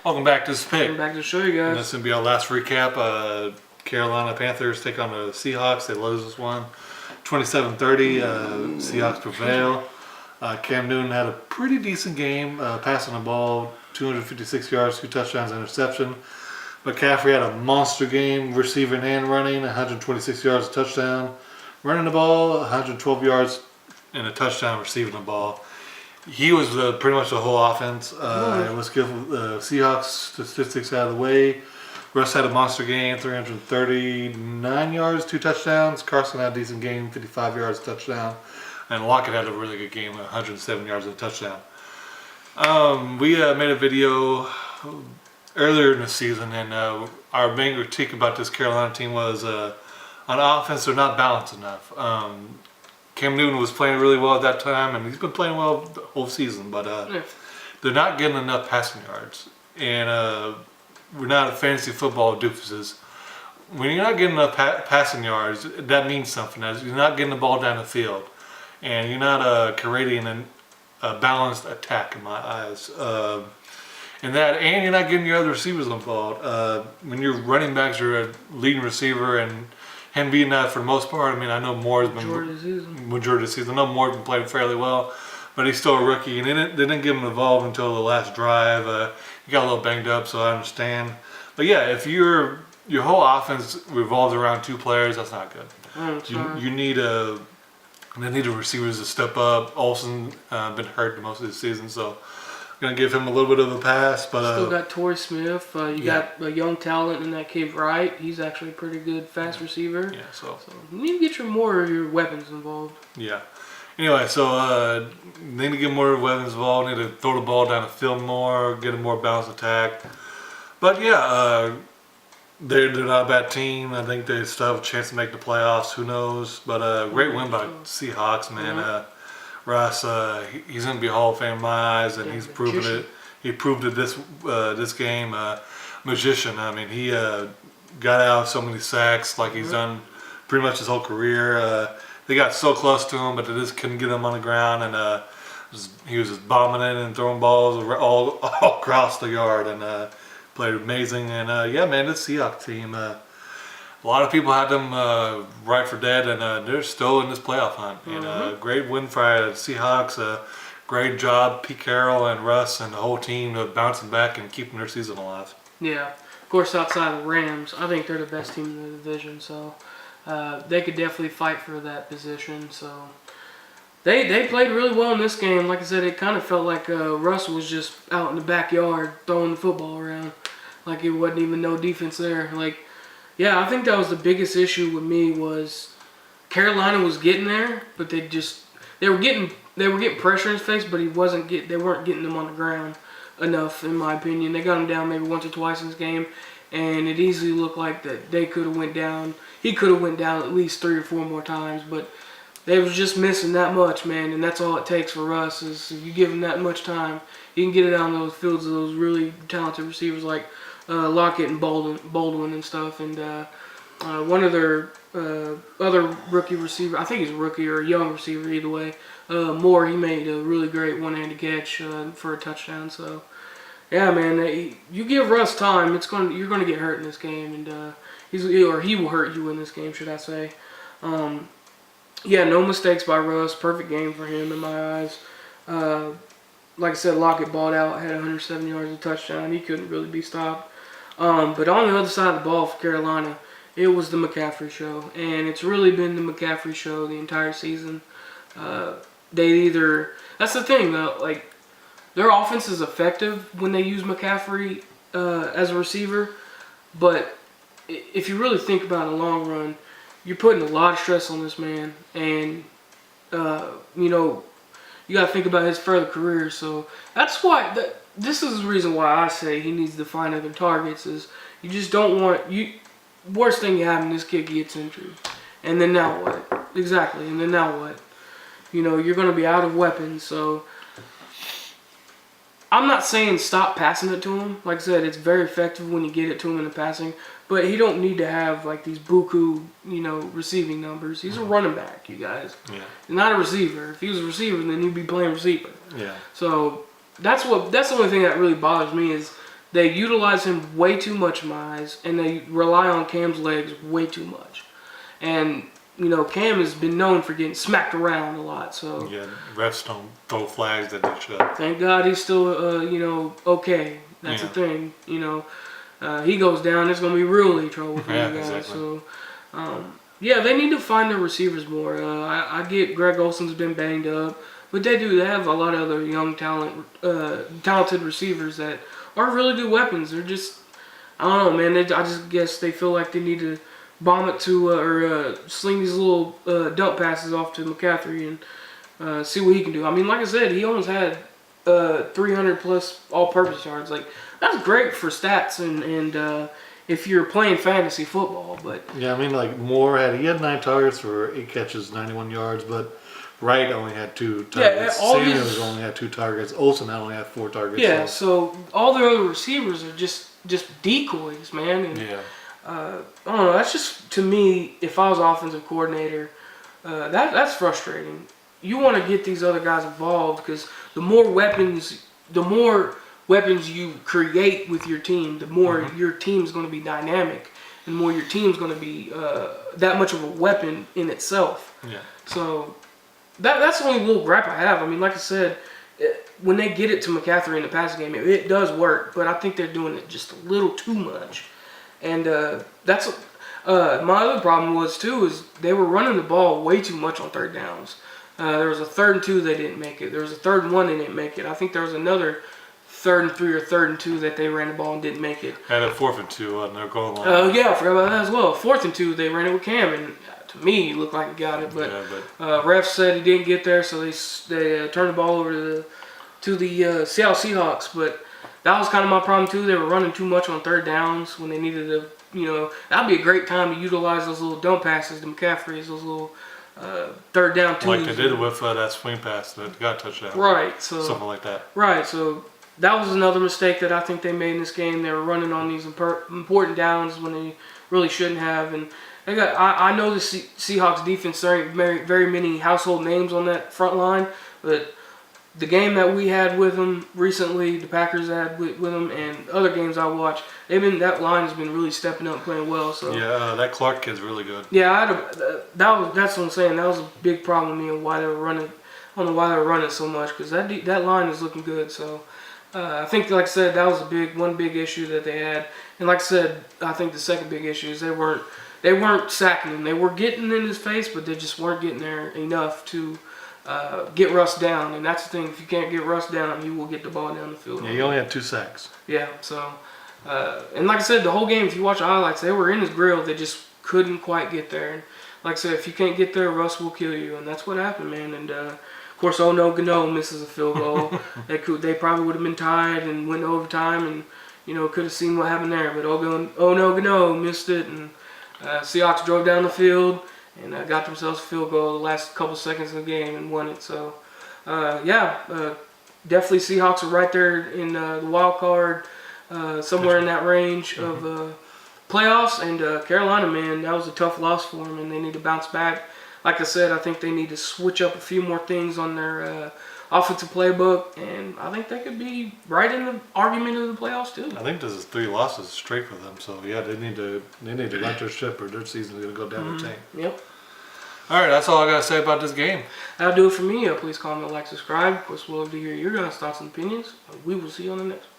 Welcome back to this pick. Welcome back to the show, you guys. And this is going to be our last recap. Carolina Panthers take on the Seahawks. They lose this one 27-30. Seahawks prevail. Cam Newton had a pretty decent game, passing the ball, 256 yards, 2 touchdowns, interception. McCaffrey had a monster game, receiving and running, 126 yards, a touchdown. Running the ball, 112 yards, and a touchdown receiving the ball. He was pretty much the whole offense. Let's give the Seahawks statistics out of the way. Russ had a monster game, 339 yards, 2 touchdowns. Carson had a decent game, 55 yards, touchdown. And Lockett had a really good game, 107 yards and a touchdown. We made a video earlier in the season, and our main critique about this Carolina team was on offense, they're not balanced enough. Cam Newton was playing really well at that time, and he's been playing well the whole season, but they're not getting enough passing yards. And we're not fantasy football doofuses. When you're not getting enough passing yards, that means something. You're not getting the ball down the field, and you're not creating a balanced attack in my eyes. And you're not getting your other receivers involved. When your running backs are a leading receiver, and him being that for the most part, I mean, I know Moore's been majority of the season. I know Moore's been playing fairly well, but he's still a rookie, and they didn't get him involved until the last drive. He got a little banged up, so I understand. But yeah, if your whole offense revolves around 2 players, that's not good. You need they need the receivers to step up. Olsen been hurt most of the season, so I'm gonna give him a little bit of a pass. But still got Torrey Smith. You got a young talent in that kid Wright. He's actually a pretty good fast receiver. Yeah, so you need to get more of your weapons involved. Yeah. Anyway, so need to get more weapons involved. Need to throw the ball down the field more, get a more balanced attack. But yeah, they're not a bad team. I think they still have a chance to make the playoffs. Who knows? But great win by Seahawks, man. Russ, he's gonna be a Hall of Fame in my eyes, and he's proven it. He proved it this game. Magician. I mean, he got out so many sacks like he's done pretty much his whole career. They got so close to him, but they just couldn't get him on the ground, and he was just bombing it and throwing balls all across the yard, and played amazing. And yeah, man, this Seahawks team, a lot of people had them right for dead, and they're still in this playoff hunt. And great win for the Seahawks. Great job, Pete Carroll and Russ and the whole team bouncing back and keeping their season alive. Yeah, of course, outside of the Rams, I think they're the best team in the division, so they could definitely fight for that position. So they played really well in this game. Like I said, it kind of felt like Russ was just out in the backyard throwing the football around, like it wasn't even no defense there. Like, yeah, I think that was the biggest issue with me was Carolina was getting there, but they were getting pressure in his face, but they weren't getting them on the ground enough, in my opinion. They got him down maybe once or twice in this game, and it easily looked like that they could have went down. He could have went down at least 3 or 4 more times, but they was just missing that much, man. And that's all it takes for Russ is if you give him that much time, you can get it down those fields of those really talented receivers like Lockett and Baldwin and stuff. And one of their other rookie receiver, I think he's a rookie or a young receiver, either way. Moore, he made a really great one-handed catch for a touchdown. So, yeah, man, you give Russ time, you're gonna get hurt in this game, and he will hurt you in this game, should I say? Yeah, no mistakes by Russ. Perfect game for him in my eyes. Like I said, Lockett balled out, had 107 yards and a touchdown. He couldn't really be stopped. But on the other side of the ball for Carolina, it was the McCaffrey show, and it's really been the McCaffrey show the entire season. That's the thing though, like their offense is effective when they use McCaffrey as a receiver, but if you really think about it in the long run, you're putting a lot of stress on this man, and you got to think about his further career. So that's why this is the reason why I say he needs to find other targets. Is you just don't want worst thing you have in this kid gets injured, and then now what? Exactly, and then now what? You're going to be out of weapons. So I'm not saying stop passing it to him. Like I said, it's very effective when you get it to him in the passing. But he don't need to have like these buku, receiving numbers. He's a running back, you guys. Yeah. He's not a receiver. If he was a receiver, then he'd be playing receiver. Yeah. So that's the only thing that really bothers me is they utilize him way too much in my eyes, and they rely on Cam's legs way too much. And Cam has been known for getting smacked around a lot. So yeah, refs don't throw flags that they should. thank God he's still okay. That's the thing. He goes down, it's gonna be really trouble for you guys. Exactly. So yeah, they need to find their receivers more. I get Greg Olson's been banged up, but they have a lot of other young talented receivers that are really good weapons. They're just, I don't know, man. I just guess they feel like they need to bomb it to or sling these little dump passes off to McCaffrey and see what he can do. I mean, like I said, he almost had 300 plus all-purpose yards. Like, that's great for stats and if you're playing fantasy football. But yeah, I mean, like Moore had 9 targets for 8 catches, 91 yards, but Wright only had 2 targets. all Samuels only had 2 targets. Olsen only had 4 targets. yeah, so all the other receivers are just decoys, man. And, Yeah. I don't know. That's just, to me, if I was offensive coordinator, that's frustrating. You want to get these other guys involved because the more weapons you create with your team, the more your team's going to be dynamic, and the more your team's going to be that much of a weapon in itself. Yeah. So that's the only little gripe I have. I mean, like I said, when they get it to McCaffrey in the passing game, it does work, but I think they're doing it just a little too much. And that's my other problem was too is they were running the ball way too much on third downs. There was a 3rd and 2 they didn't make it. There was a 3rd and 1 they didn't make it. I think there was another 3rd and 3 or 3rd and 2 that they ran the ball and didn't make it. Had a 4th and 2 on their goal line. Oh yeah, I forgot about that as well. 4th and 2 they ran it with Cam, and to me it looked like he got it, but refs said he didn't get there, so they turned the ball over to the Seattle Seahawks. But that was kind of my problem too. They were running too much on third downs when they needed to. That'd be a great time to utilize those little dump passes to McCaffrey, those little 3rd down twos. Like they did with that swing pass that got a touchdown. Right. So something like that. Right. So that was another mistake that I think they made in this game. They were running on these important downs when they really shouldn't have. And I know the Seahawks defense, there ain't very many household names on that front line, but the game that we had with them recently, the Packers had with them, and other games I watched, that line has been really stepping up and playing well. So yeah, that Clark kid's really good. Yeah, that's what I'm saying. That was a big problem with me and why they were running. I don't know why they were running so much because that line is looking good. So I think, like I said, that was one big issue that they had. And like I said, I think the second big issue is they weren't sacking him. They were getting in his face, but they just weren't getting there enough to get Russ down. And that's the thing. If you can't get Russ down, he will get the ball down the field. Yeah, he only had 2 sacks. Yeah. So and like I said, the whole game, if you watch the highlights, they were in his grill. They just couldn't quite get there. And like I said, if you can't get there, Russ will kill you. And that's what happened, man. And of course, Oh No Gano misses a field goal. They probably would have been tied and went to overtime, and could have seen what happened there. But Oh No Gano missed it, and Seahawks drove down the field and got themselves a field goal the last couple seconds of the game and won it. So definitely Seahawks are right there in the wild card, somewhere in that range of playoffs. And Carolina, man, that was a tough loss for them, and they need to bounce back. Like I said, I think they need to switch up a few more things on their offensive playbook, and I think they could be right in the argument of the playoffs too. I think this is 3 losses straight for them. So yeah, they need to right their ship, or their season is going to go down the tank. Yep. All right, that's all I got to say about this game. That'll do it for me. Please comment, like, subscribe. Of course, we'll love to hear your guys' thoughts and opinions. We will see you on the next one.